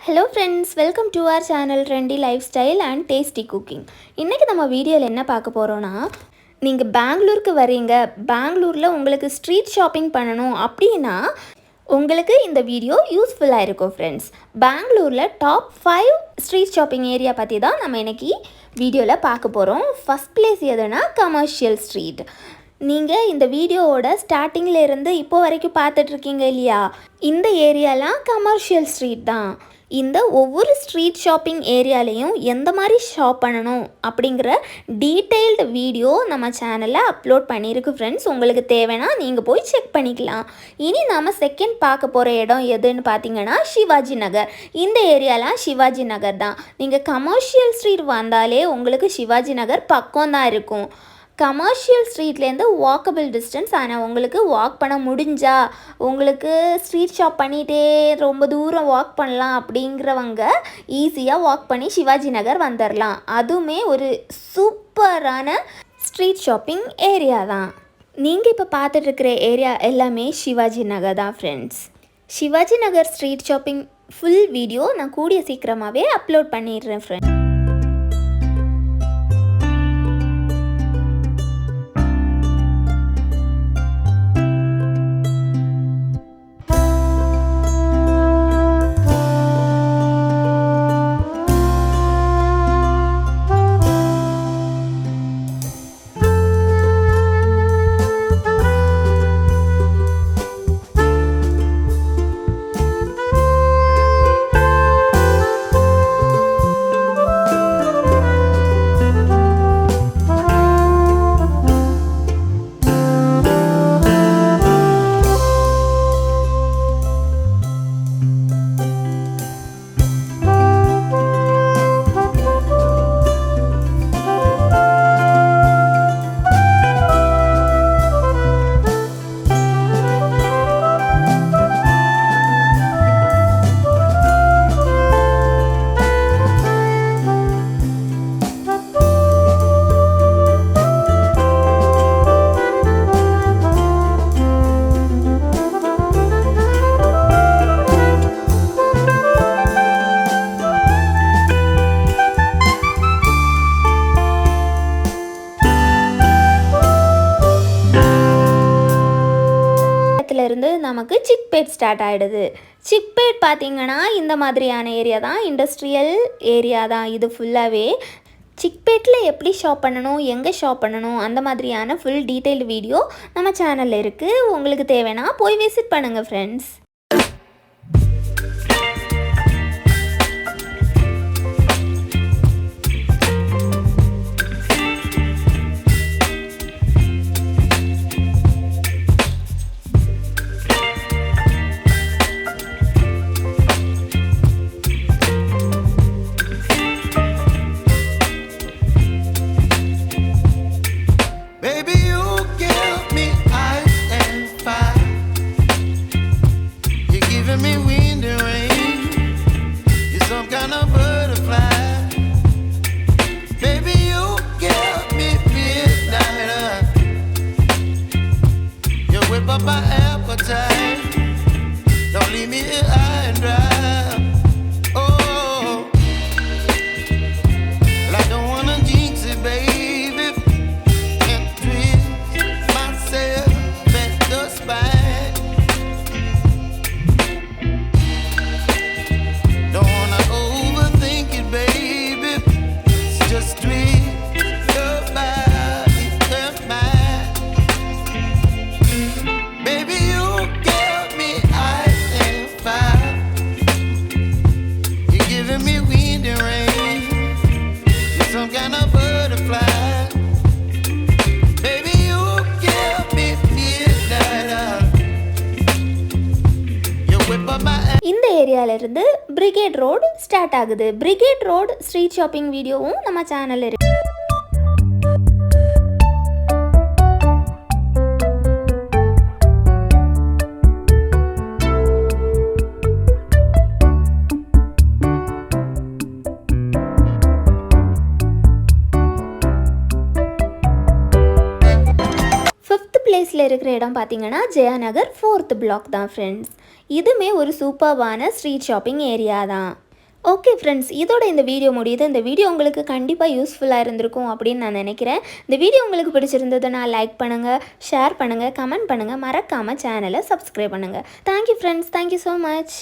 Hello friends, welcome to our channel Trendy Lifestyle and Tasty Cooking. இன்னைக்கு நம்ம வீடியோல என்ன பார்க்க போறோம்னா, நீங்க பெங்களூருக்கு வரீங்க, பெங்களூர்ல உங்களுக்கு ஸ்ட்ரீட் ஷாப்பிங் பண்ணனும் அப்படினா உங்களுக்கு இந்த வீடியோ யூஸ்ஃபுல்லா இருக்கும் फ्रेंड्स. பெங்களூர்ல டாப் 5 ஸ்ட்ரீட் ஷாப்பிங் ஏரியா பத்தி தான் நம்ம இன்னைக்கு வீடியோல பார்க்க போறோம். ஃபர்ஸ்ட் பிளேஸ் எதுனா கமர்ஷியல் ஸ்ட்ரீட். நீங்கள் இந்த வீடியோவோட ஸ்டார்டிங்கில் இருந்து இப்போ வரைக்கும் பார்த்துட்டு இருக்கீங்க இல்லையா, இந்த ஏரியாலாம் கமர்ஷியல் ஸ்ட்ரீட் தான். இந்த ஒவ்வொரு ஸ்ட்ரீட் ஷாப்பிங் ஏரியாலையும் எந்த மாதிரி ஷாப் பண்ணணும் அப்படிங்கிற டீட்டெயில்டு வீடியோ நம்ம சேனலில் அப்லோட் பண்ணியிருக்கு ஃப்ரெண்ட்ஸ். உங்களுக்கு தேவைன்னா நீங்கள் போய் செக் பண்ணிக்கலாம். இனி நாம் செகண்ட் பார்க்க போகிற இடம் எதுன்னு பார்த்தீங்கன்னா சிவாஜி நகர். இந்த ஏரியாலாம் சிவாஜி நகர் தான். நீங்கள் கமர்ஷியல் ஸ்ட்ரீட் வந்தாலே உங்களுக்கு சிவாஜி நகர் பக்கம் தான் இருக்கும். கமர்ஷியல் ஸ்ட்ரீட்லேருந்து வாக்கபிள் டிஸ்டன்ஸ். ஆனால் உங்களுக்கு வாக் பண்ண முடிஞ்சா, உங்களுக்கு ஸ்ட்ரீட் ஷாப் பண்ணிகிட்டே ரொம்ப தூரம் வாக் பண்ணலாம் அப்படிங்கிறவங்க ஈஸியாக வாக் பண்ணி சிவாஜி நகர் வந்துடலாம். அதுவுமே ஒரு சூப்பரான ஸ்ட்ரீட் ஷாப்பிங் ஏரியா தான். நீங்கள் இப்போ பார்த்துட்ருக்கிற ஏரியா எல்லாமே சிவாஜி நகர் தான் friends. Shivaji Nagar street shopping full video நான் கூடிய சீக்கிரமாகவே அப்லோட் பண்ணிடுறேன் ஃப்ரெண்ட்ஸ். இருந்து நமக்கு சிக்பேட் ஸ்டார்ட் ஆகிடுது. சிக்பேட் பார்த்திங்கன்னா இந்த மாதிரியான ஏரியா தான், இண்டஸ்ட்ரியல் ஏரியா தான் இது ஃபுல்லாகவே. சிக்பேட்டில் எப்படி ஷாப் பண்ணணும், எங்கே ஷாப் பண்ணணும், அந்த மாதிரியான ஃபுல் டீட்டெயில்டு வீடியோ நம்ம சேனலில் இருக்குது. உங்களுக்கு தேவைன்னா போய் விசிட் பண்ணுங்கள் ஃப்ரெண்ட்ஸ். இந்த ஏரியாவிலிருந்து பிரிகேட் ரோடு ஸ்டார்ட் ஆகுது. பிரிகேட் ரோடு ஸ்ட்ரீட் ஷாப்பிங் வீடியோவும் நம்ம சேனலில் இருக்கு. பிளேஸில் இருக்கிற இடம் பார்த்தீங்கன்னா ஜெயாநகர் 4th பிளாக் தான் ஃப்ரெண்ட்ஸ். இதுவுமே ஒரு சூப்பர்வான ஸ்ட்ரீட் ஷாப்பிங் ஏரியா தான். ஓகே ஃப்ரெண்ட்ஸ், இதோட இந்த வீடியோ முடியுது. இந்த வீடியோ உங்களுக்கு கண்டிப்பாக யூஸ்ஃபுல்லாக இருந்திருக்கும் அப்படின்னு நான் நினைக்கிறேன். இந்த வீடியோ உங்களுக்கு பிடிச்சிருந்ததுன்னா லைக் பண்ணுங்கள், ஷேர் பண்ணுங்கள், கமெண்ட் பண்ணுங்கள், மறக்காமல் சேனலை சப்ஸ்கிரைப் பண்ணுங்கள். Thank you friends, thank you so much.